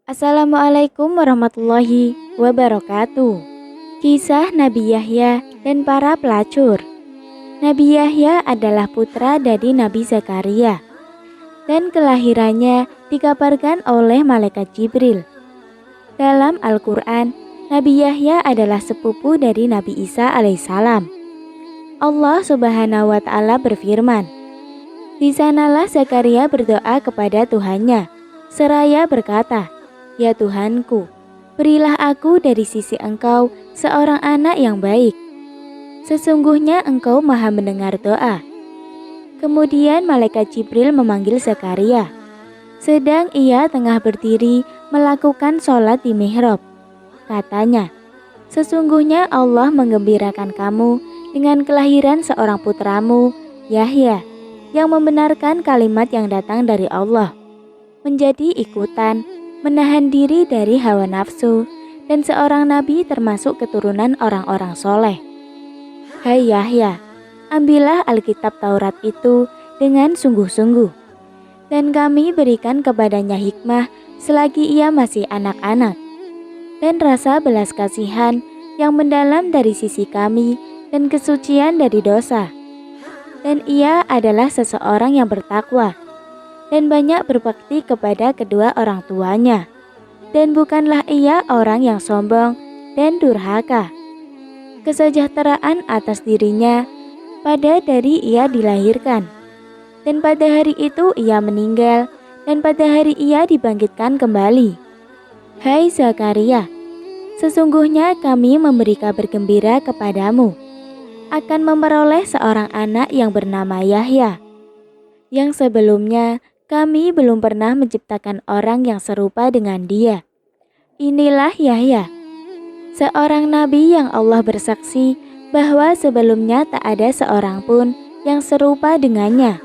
Assalamualaikum warahmatullahi wabarakatuh. Kisah Nabi Yahya dan para pelacur. Nabi Yahya adalah putra dari Nabi Zakaria dan kelahirannya dikabarkan oleh malaikat Jibril. Dalam Al-Quran, Nabi Yahya adalah sepupu dari Nabi Isa alaihissalam. Allah Subhanahu wa Ta'ala berfirman, "Di sanalah Zakaria berdoa kepada Tuhannya, seraya berkata, 'Ya Tuhanku, berilah aku dari sisi Engkau seorang anak yang baik. Sesungguhnya Engkau Maha mendengar doa.'" Kemudian malaikat Jibril memanggil Zakaria, sedang ia tengah berdiri melakukan sholat di mihrab. Katanya, "Sesungguhnya Allah menggembirakan kamu dengan kelahiran seorang putramu, Yahya, yang membenarkan kalimat yang datang dari Allah, menjadi ikutan, menahan diri dari hawa nafsu, dan seorang nabi termasuk keturunan orang-orang soleh. Hai Yahya, ambillah Alkitab Taurat itu dengan sungguh-sungguh, dan kami berikan kepadanya hikmah selagi ia masih anak-anak, dan rasa belas kasihan yang mendalam dari sisi kami, dan kesucian dari dosa. Dan ia adalah seseorang yang bertakwa, dan banyak berbakti kepada kedua orang tuanya, dan bukanlah ia orang yang sombong dan durhaka. Kesejahteraan atas dirinya pada dari ia dilahirkan, dan pada hari itu ia meninggal, dan pada hari ia dibangkitkan kembali. Hai Zakaria, sesungguhnya kami memberi kabar gembira kepadamu, akan memperoleh seorang anak yang bernama Yahya, yang sebelumnya kami belum pernah menciptakan orang yang serupa dengan dia. Inilah Yahya, seorang nabi yang Allah bersaksi bahwa sebelumnya tak ada seorang pun yang serupa dengannya.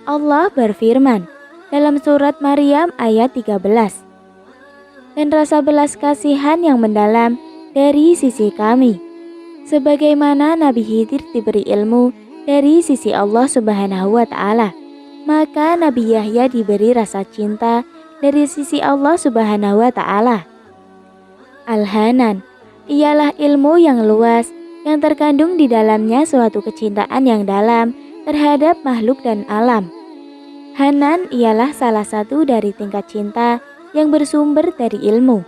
Allah berfirman dalam surat Maryam ayat 13, "Dan rasa belas kasihan yang mendalam dari sisi kami, sebagaimana Nabi Khidir diberi ilmu dari sisi Allah Subhanahu wa Ta'ala, maka Nabi Yahya diberi rasa cinta dari sisi Allah Subhanahu wa Ta'ala." Al-Hanan ialah ilmu yang luas yang terkandung di dalamnya suatu kecintaan yang dalam terhadap makhluk dan alam. Hanan ialah salah satu dari tingkat cinta yang bersumber dari ilmu.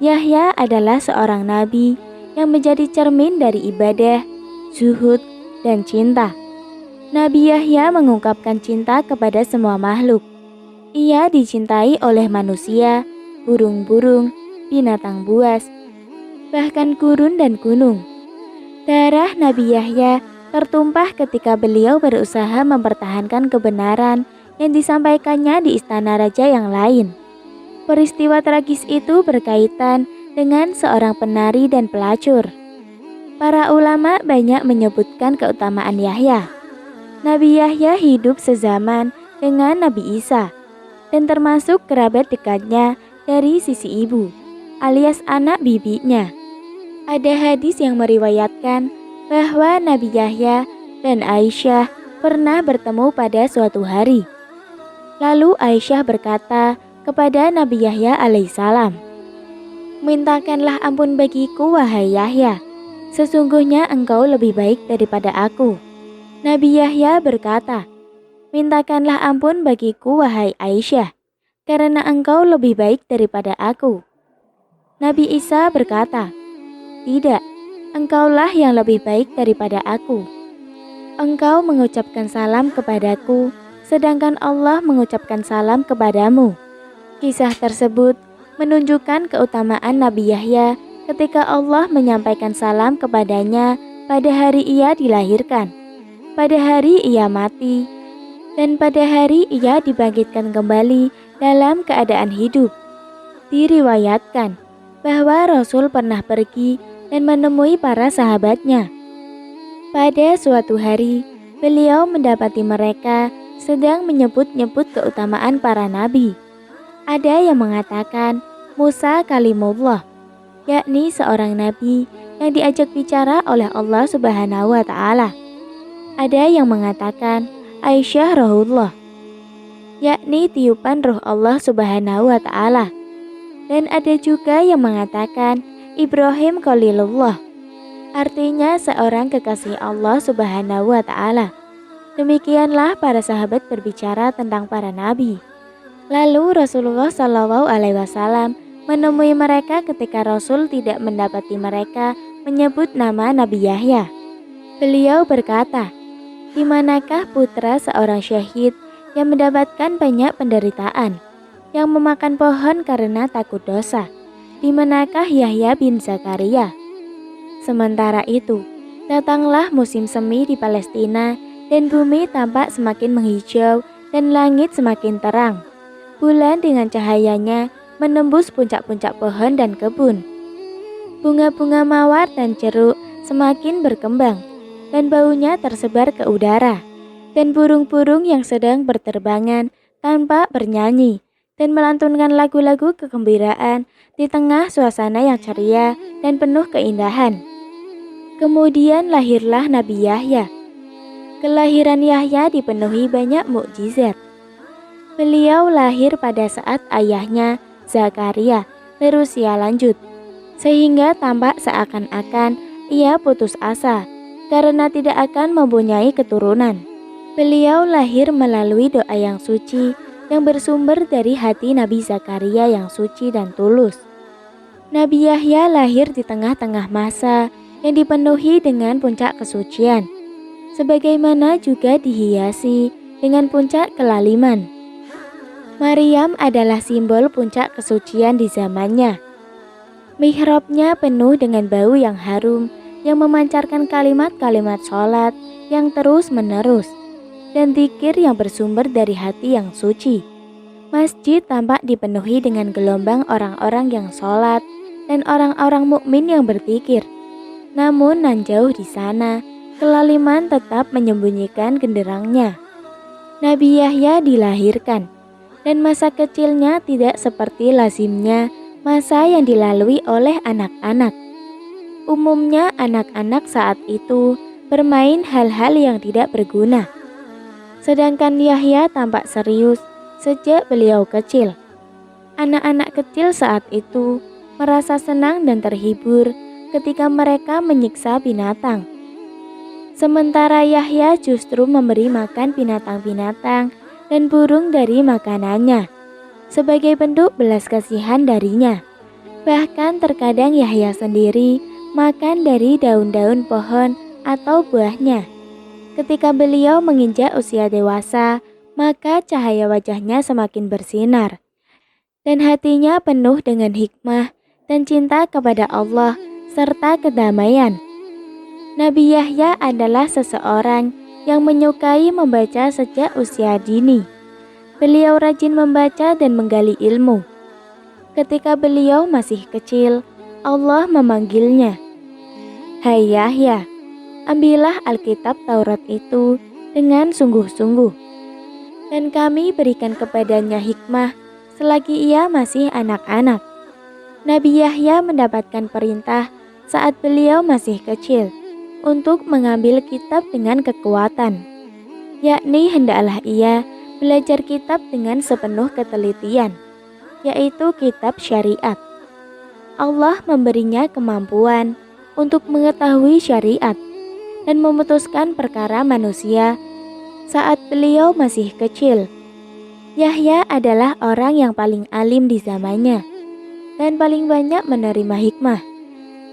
Yahya adalah seorang nabi yang menjadi cermin dari ibadah, zuhud, dan cinta. Nabi Yahya mengungkapkan cinta kepada semua makhluk. Ia dicintai oleh manusia, burung-burung, binatang buas, bahkan gurun dan gunung. Darah Nabi Yahya tertumpah ketika beliau berusaha mempertahankan kebenaran yang disampaikannya di istana raja yang lain. Peristiwa tragis itu berkaitan dengan seorang penari dan pelacur. Para ulama banyak menyebutkan keutamaan Yahya. Nabi Yahya hidup sezaman dengan Nabi Isa dan termasuk kerabat dekatnya dari sisi ibu, alias anak bibinya. Ada hadis yang meriwayatkan bahwa Nabi Yahya dan Aisyah pernah bertemu pada suatu hari. Lalu Aisyah berkata kepada Nabi Yahya alaihissalam, "Mintakanlah ampun bagiku wahai Yahya, sesungguhnya engkau lebih baik daripada aku." Nabi Yahya berkata, "Mintakanlah ampun bagiku wahai Aisyah, karena engkau lebih baik daripada aku." Nabi Isa berkata, "Tidak, engkaulah yang lebih baik daripada aku. Engkau mengucapkan salam kepadaku, sedangkan Allah mengucapkan salam kepadamu." Kisah tersebut menunjukkan keutamaan Nabi Yahya ketika Allah menyampaikan salam kepadanya pada hari ia dilahirkan, pada hari ia mati, dan pada hari ia dibangkitkan kembali dalam keadaan hidup. Diriwayatkan bahwa Rasul pernah pergi dan menemui para sahabatnya. Pada suatu hari, beliau mendapati mereka sedang menyebut-nyebut keutamaan para nabi. Ada yang mengatakan Musa kalimullah, yakni seorang nabi yang diajak bicara oleh Allah Subhanahu wa Ta'ala. Ada yang mengatakan Aisyah rohullah, yakni tiupan roh Allah Subhanahu wa Ta'ala. Dan ada juga yang mengatakan Ibrahim Khalilullah, artinya seorang kekasih Allah Subhanahu wa Ta'ala. Demikianlah para sahabat berbicara tentang para nabi. Lalu Rasulullah Shallallahu Alaihi Wasallam menemui mereka ketika Rasul tidak mendapati mereka menyebut nama Nabi Yahya. Beliau berkata, "Di manakah putra seorang syahid yang mendapatkan banyak penderitaan, yang memakan pohon karena takut dosa? Di manakah Yahya bin Zakaria?" Sementara itu, datanglah musim semi di Palestina dan bumi tampak semakin menghijau dan langit semakin terang. Bulan dengan cahayanya menembus puncak-puncak pohon dan kebun. Bunga-bunga mawar dan jeruk semakin berkembang dan baunya tersebar ke udara. Dan burung-burung yang sedang berterbangan tampak bernyanyi dan melantunkan lagu-lagu kegembiraan di tengah suasana yang ceria dan penuh keindahan. Kemudian lahirlah Nabi Yahya. Kelahiran Yahya dipenuhi banyak mukjizat. Beliau lahir pada saat ayahnya, Zakaria, berusia lanjut, sehingga tampak seakan-akan ia putus asa karena tidak akan mempunyai keturunan. Beliau lahir melalui doa yang suci yang bersumber dari hati Nabi Zakaria yang suci dan tulus. Nabi Yahya lahir di tengah-tengah masa yang dipenuhi dengan puncak kesucian, sebagaimana juga dihiasi dengan puncak kelaliman. Maryam adalah simbol puncak kesucian di zamannya. Mihrabnya penuh dengan bau yang harum yang memancarkan kalimat-kalimat sholat yang terus-menerus dan zikir yang bersumber dari hati yang suci. Masjid tampak dipenuhi dengan gelombang orang-orang yang sholat dan orang-orang mukmin yang berzikir. Namun nan jauh di sana, kelaliman tetap menyembunyikan genderangnya. Nabi Yahya dilahirkan, dan masa kecilnya tidak seperti lazimnya masa yang dilalui oleh anak-anak. Umumnya anak-anak saat itu bermain hal-hal yang tidak berguna. Sedangkan Yahya tampak serius sejak beliau kecil. Anak-anak kecil saat itu merasa senang dan terhibur ketika mereka menyiksa binatang. Sementara Yahya justru memberi makan binatang-binatang dan burung dari makanannya, sebagai bentuk belas kasihan darinya. Bahkan terkadang Yahya sendiri makan dari daun-daun pohon atau buahnya. Ketika beliau menginjak usia dewasa, maka cahaya wajahnya semakin bersinar, dan hatinya penuh dengan hikmah dan cinta kepada Allah serta kedamaian. Nabi Yahya adalah seseorang yang menyukai membaca sejak usia dini. Beliau rajin membaca dan menggali ilmu. Ketika beliau masih kecil, Allah memanggilnya, "Hai Yahya, ambillah Alkitab Taurat itu dengan sungguh-sungguh, dan kami berikan kepadanya hikmah selagi ia masih anak-anak." Nabi Yahya mendapatkan perintah saat beliau masih kecil untuk mengambil kitab dengan kekuatan, yakni hendaklah ia belajar kitab dengan sepenuh ketelitian, yaitu kitab syariat. Allah memberinya kemampuan untuk mengetahui syariat dan memutuskan perkara manusia saat beliau masih kecil. Yahya adalah orang yang paling alim di zamannya dan paling banyak menerima hikmah.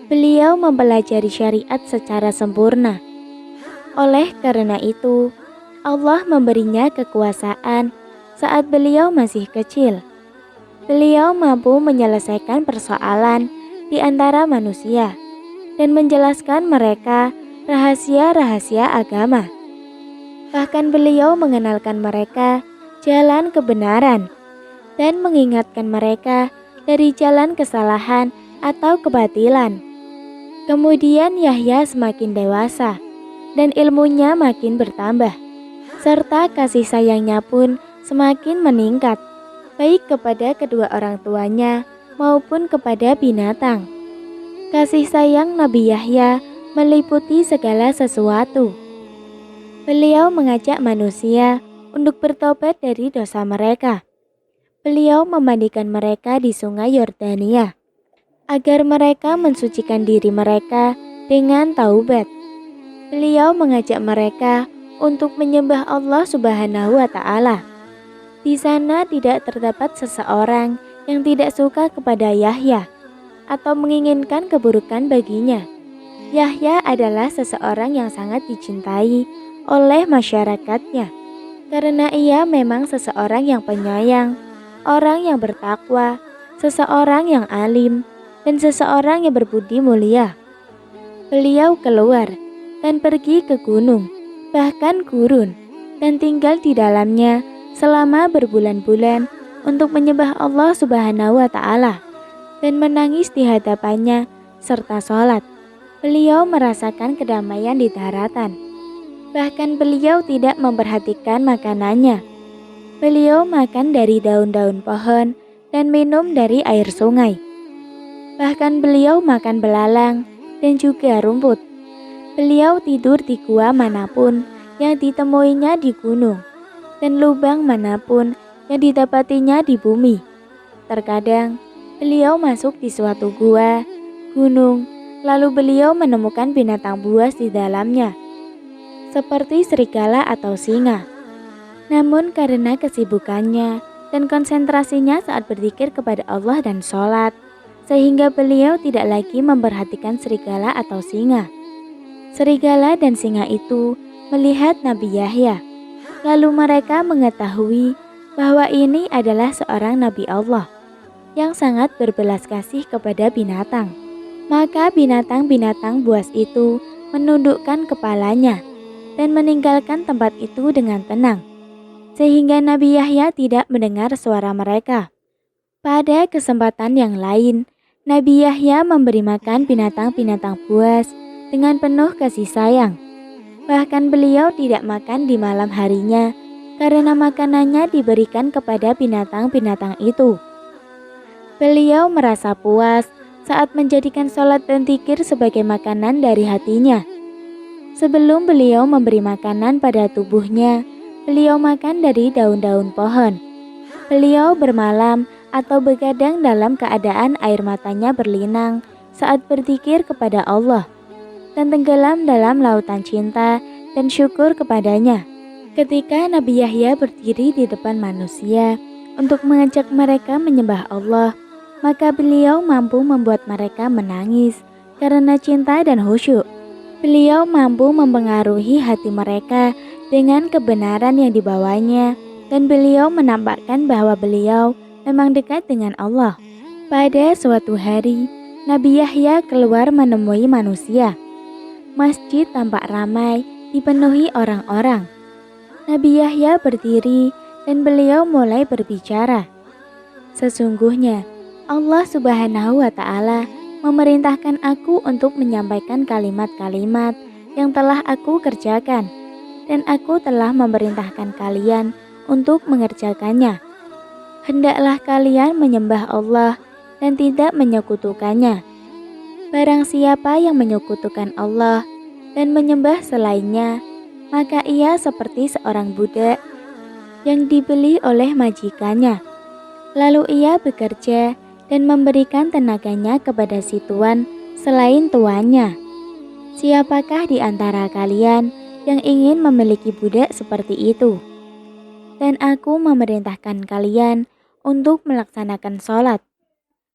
Beliau mempelajari syariat secara sempurna. Oleh karena itu, Allah memberinya kekuasaan saat beliau masih kecil. Beliau mampu menyelesaikan persoalan di antara manusia dan menjelaskan mereka rahasia-rahasia agama. Bahkan beliau mengenalkan mereka jalan kebenaran dan mengingatkan mereka dari jalan kesalahan atau kebatilan. Kemudian Yahya semakin dewasa dan ilmunya makin bertambah, serta kasih sayangnya pun semakin meningkat, baik kepada kedua orang tuanya maupun kepada binatang. Kasih sayang Nabi Yahya meliputi segala sesuatu. Beliau mengajak manusia untuk bertobat dari dosa mereka. Beliau memandikan mereka di sungai Yordania, agar mereka mensucikan diri mereka dengan taubat. Beliau mengajak mereka untuk menyembah Allah Subhanahu wa Ta'ala. Di sana tidak terdapat seseorang yang tidak suka kepada Yahya atau menginginkan keburukan baginya. Yahya adalah seseorang yang sangat dicintai oleh masyarakatnya, karena ia memang seseorang yang penyayang, orang yang bertakwa, seseorang yang alim, dan seseorang yang berbudi mulia. Beliau keluar dan pergi ke gunung, bahkan gurun, dan tinggal di dalamnya selama berbulan-bulan untuk menyembah Allah Subhanahu wa Ta'ala dan menangis di hadapannya serta sholat. Beliau merasakan kedamaian di daratan. Bahkan beliau tidak memperhatikan makanannya. Beliau makan dari daun-daun pohon dan minum dari air sungai. Bahkan beliau makan belalang dan juga rumput. Beliau tidur di gua manapun yang ditemuinya di gunung, dan lubang manapun yang didapatinya di bumi. Terkadang beliau masuk di suatu gua, gunung, lalu beliau menemukan binatang buas di dalamnya, seperti serigala atau singa. Namun karena kesibukannya dan konsentrasinya saat berzikir kepada Allah dan sholat, sehingga beliau tidak lagi memperhatikan serigala atau singa. Serigala dan singa itu melihat Nabi Yahya, lalu mereka mengetahui bahwa ini adalah seorang Nabi Allah yang sangat berbelas kasih kepada binatang. Maka binatang-binatang buas itu menundukkan kepalanya dan meninggalkan tempat itu dengan tenang, sehingga Nabi Yahya tidak mendengar suara mereka. Pada kesempatan yang lain, Nabi Yahya memberi makan binatang-binatang buas dengan penuh kasih sayang. Bahkan beliau tidak makan di malam harinya karena makanannya diberikan kepada binatang-binatang itu. Beliau merasa puas saat menjadikan sholat dan zikir sebagai makanan dari hatinya. Sebelum beliau memberi makanan pada tubuhnya, beliau makan dari daun-daun pohon. Beliau bermalam atau begadang dalam keadaan air matanya berlinang saat berzikir kepada Allah, dan tenggelam dalam lautan cinta dan syukur kepadanya. Ketika Nabi Yahya berdiri di depan manusia untuk mengajak mereka menyembah Allah, maka beliau mampu membuat mereka menangis karena cinta dan khusyuk. Beliau mampu mempengaruhi hati mereka dengan kebenaran yang dibawanya, dan beliau menampakkan bahwa beliau memang dekat dengan Allah. Pada suatu hari, Nabi Yahya keluar menemui manusia. Masjid tampak ramai, dipenuhi orang-orang. Nabi Yahya berdiri dan beliau mulai berbicara. Sesungguhnya Allah Subhanahu wa Ta'ala memerintahkan aku untuk menyampaikan kalimat-kalimat yang telah aku kerjakan, dan aku telah memerintahkan kalian untuk mengerjakannya. Hendaklah kalian menyembah Allah dan tidak menyekutukannya. Barang siapa yang menyekutukan Allah dan menyembah selainnya, maka ia seperti seorang budak yang dibeli oleh majikannya. Lalu ia bekerja dan memberikan tenaganya kepada si tuan selain tuannya. Siapakah di antara kalian yang ingin memiliki budak seperti itu? Dan aku memerintahkan kalian untuk melaksanakan sholat.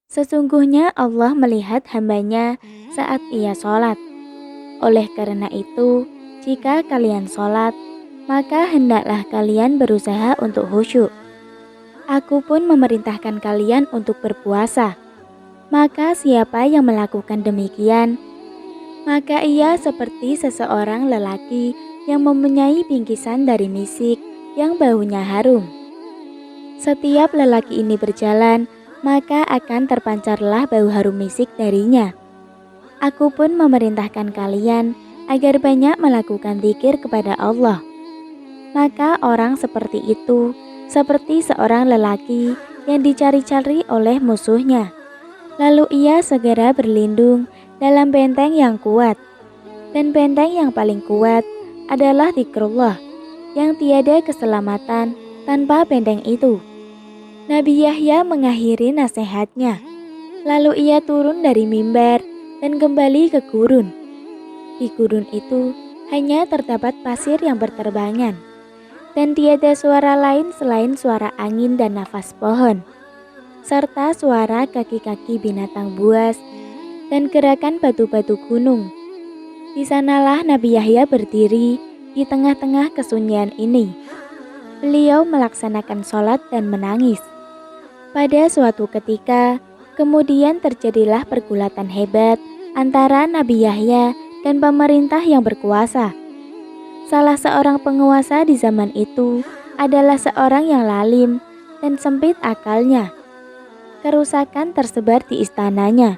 Sesungguhnya Allah melihat hambanya saat ia sholat. Oleh karena itu, jika kalian sholat, maka hendaklah kalian berusaha untuk khusyuk. Aku pun memerintahkan kalian untuk berpuasa. Maka siapa yang melakukan demikian, maka ia seperti seseorang lelaki yang mempunyai bingkisan dari misik yang baunya harum. Setiap lelaki ini berjalan, maka akan terpancarlah bau harum misik darinya. Aku pun memerintahkan kalian agar banyak melakukan zikir kepada Allah. Maka orang seperti itu seperti seorang lelaki yang dicari-cari oleh musuhnya. Lalu ia segera berlindung dalam benteng yang kuat. Dan benteng yang paling kuat adalah zikrullah, yang tiada keselamatan tanpa benteng itu. Nabi Yahya mengakhiri nasihatnya. Lalu ia turun dari mimbar dan kembali ke gurun. Di gurun itu hanya terdapat pasir yang berterbangan, dan tiada suara lain selain suara angin dan nafas pohon, serta suara kaki-kaki binatang buas dan gerakan batu-batu gunung. Di sanalah Nabi Yahya berdiri di tengah-tengah kesunyian ini. Beliau melaksanakan sholat dan menangis. Pada suatu ketika, kemudian terjadilah pergulatan hebat antara Nabi Yahya dan pemerintah yang berkuasa. Salah seorang penguasa di zaman itu adalah seorang yang lalim dan sempit akalnya. Kerusakan tersebar di istananya.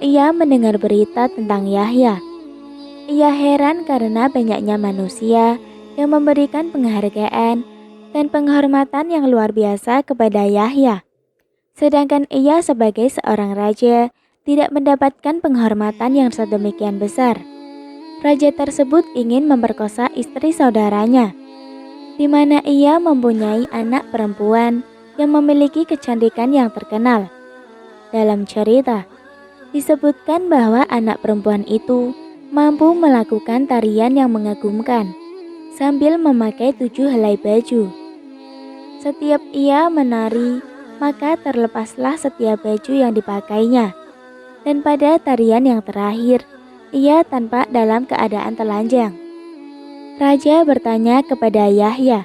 Ia mendengar berita tentang Yahya. Ia heran karena banyaknya manusia yang memberikan penghargaan dan penghormatan yang luar biasa kepada Yahya. Sedangkan ia sebagai seorang raja tidak mendapatkan penghormatan yang sedemikian besar. Raja tersebut ingin memperkosa istri saudaranya, di mana ia mempunyai anak perempuan yang memiliki kecantikan yang terkenal. Dalam cerita, disebutkan bahwa anak perempuan itu mampu melakukan tarian yang mengagumkan sambil memakai 7 helai baju. Setiap ia menari, maka terlepaslah setiap baju yang dipakainya. Dan pada tarian yang terakhir, ia tampak dalam keadaan telanjang. Raja bertanya kepada Yahya,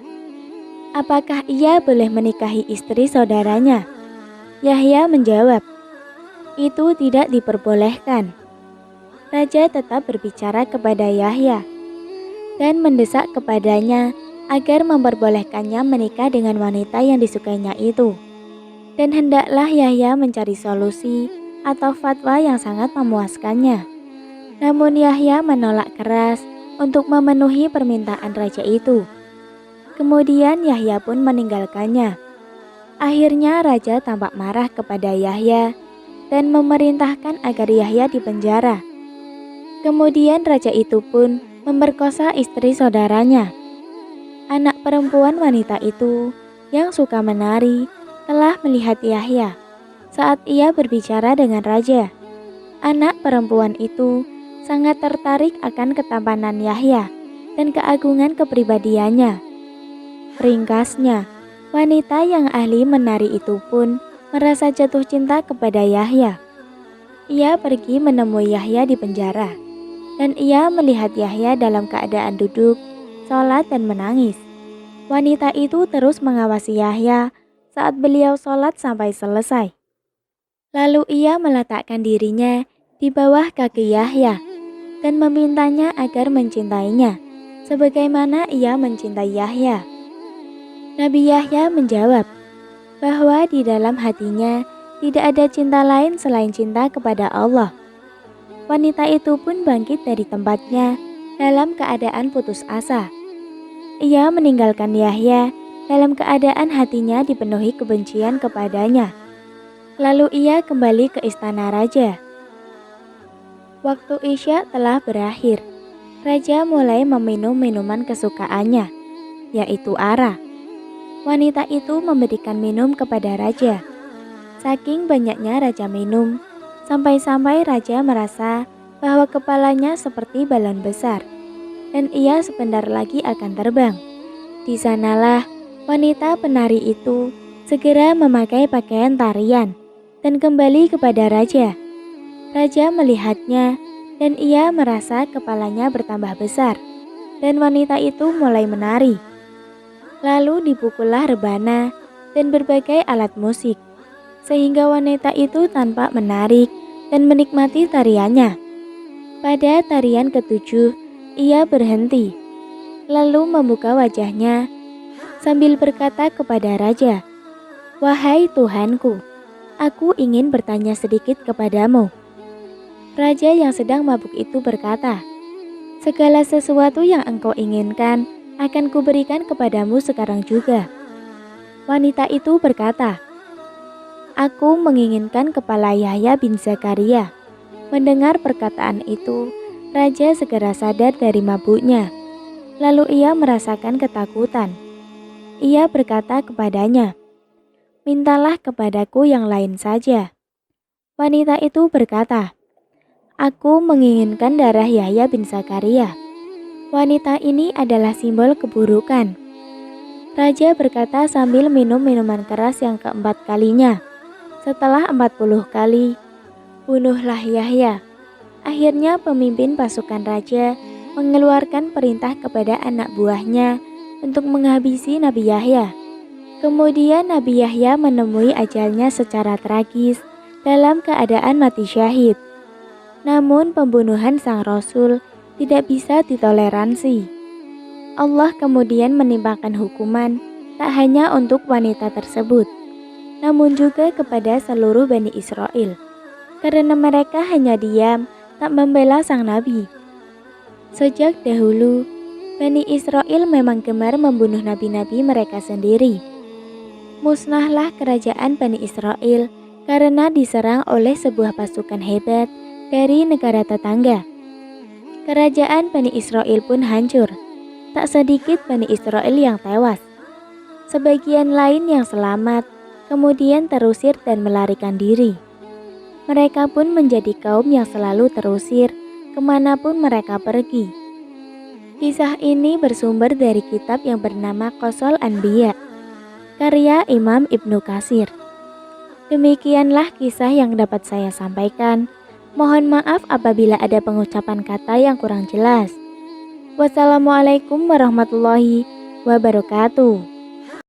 apakah ia boleh menikahi istri saudaranya? Yahya menjawab, itu tidak diperbolehkan. Raja tetap berbicara kepada Yahya dan mendesak kepadanya agar memperbolehkannya menikah dengan wanita yang disukainya itu. Dan hendaklah Yahya mencari solusi atau fatwa yang sangat memuaskannya. Namun Yahya menolak keras untuk memenuhi permintaan raja itu. Kemudian Yahya pun meninggalkannya. Akhirnya raja tampak marah kepada Yahya dan memerintahkan agar Yahya dipenjara. Kemudian raja itu pun memperkosa istri saudaranya. Anak perempuan wanita itu yang suka menari telah melihat Yahya saat ia berbicara dengan raja. Anak perempuan itu sangat tertarik akan ketampanan Yahya dan keagungan kepribadiannya. Ringkasnya, wanita yang ahli menari itu pun merasa jatuh cinta kepada Yahya. Ia pergi menemui Yahya di penjara, dan ia melihat Yahya dalam keadaan duduk, sholat dan menangis. Wanita itu terus mengawasi Yahya saat beliau sholat sampai selesai. Lalu ia meletakkan dirinya di bawah kaki Yahya dan memintanya agar mencintainya, sebagaimana ia mencintai Yahya. Nabi Yahya menjawab bahwa di dalam hatinya tidak ada cinta lain selain cinta kepada Allah. Wanita itu pun bangkit dari tempatnya dalam keadaan putus asa. Ia meninggalkan Yahya dalam keadaan hatinya dipenuhi kebencian kepadanya. Lalu ia kembali ke istana raja. Waktu Isya telah berakhir. Raja mulai meminum minuman kesukaannya, yaitu arah. Wanita itu memberikan minum kepada raja. Saking banyaknya raja minum, sampai-sampai raja merasa bahwa kepalanya seperti balon besar, dan ia sebentar lagi akan terbang. Di sanalah wanita penari itu segera memakai pakaian tarian dan kembali kepada raja. Raja melihatnya dan ia merasa kepalanya bertambah besar, dan wanita itu mulai menari. Lalu dipukullah rebana dan berbagai alat musik, sehingga wanita itu tanpa menarik dan menikmati tariannya. Pada tarian ketujuh, ia berhenti, lalu membuka wajahnya sambil berkata kepada raja, "Wahai Tuhanku, aku ingin bertanya sedikit kepadamu." Raja yang sedang mabuk itu berkata, "Segala sesuatu yang engkau inginkan akan kuberikan kepadamu sekarang juga." Wanita itu berkata, "Aku menginginkan kepala Yahya bin Zakaria." Mendengar perkataan itu, raja segera sadar dari mabuknya. Lalu ia merasakan ketakutan. Ia berkata kepadanya, mintalah kepadaku yang lain saja." Wanita itu berkata, "Aku menginginkan darah Yahya bin Zakaria." Wanita ini adalah simbol keburukan. Raja berkata sambil minum minuman keras yang keempat kalinya, "Setelah 40 kali, bunuhlah Yahya." Akhirnya pemimpin pasukan raja mengeluarkan perintah kepada anak buahnya untuk menghabisi Nabi Yahya. Kemudian Nabi Yahya menemui ajalnya secara tragis dalam keadaan mati syahid. Namun pembunuhan sang Rasul tidak bisa ditoleransi. Allah kemudian menimpakan hukuman tak hanya untuk wanita tersebut, namun juga kepada seluruh Bani Israel, karena mereka hanya diam tak membela sang Nabi. Sejak dahulu, Bani Israel memang gemar membunuh nabi-nabi mereka sendiri. Musnahlah kerajaan Bani Israel karena diserang oleh sebuah pasukan hebat dari negara tetangga. Kerajaan Bani Israel pun hancur. Tak sedikit Bani Israel yang tewas. Sebagian lain yang selamat kemudian terusir dan melarikan diri. Mereka pun menjadi kaum yang selalu terusir kemanapun mereka pergi. Kisah ini bersumber dari kitab yang bernama Qasal Anbiya, karya Imam Ibnu Katsir. Demikianlah kisah yang dapat saya sampaikan. Mohon maaf apabila ada pengucapan kata yang kurang jelas. Wassalamualaikum warahmatullahi wabarakatuh.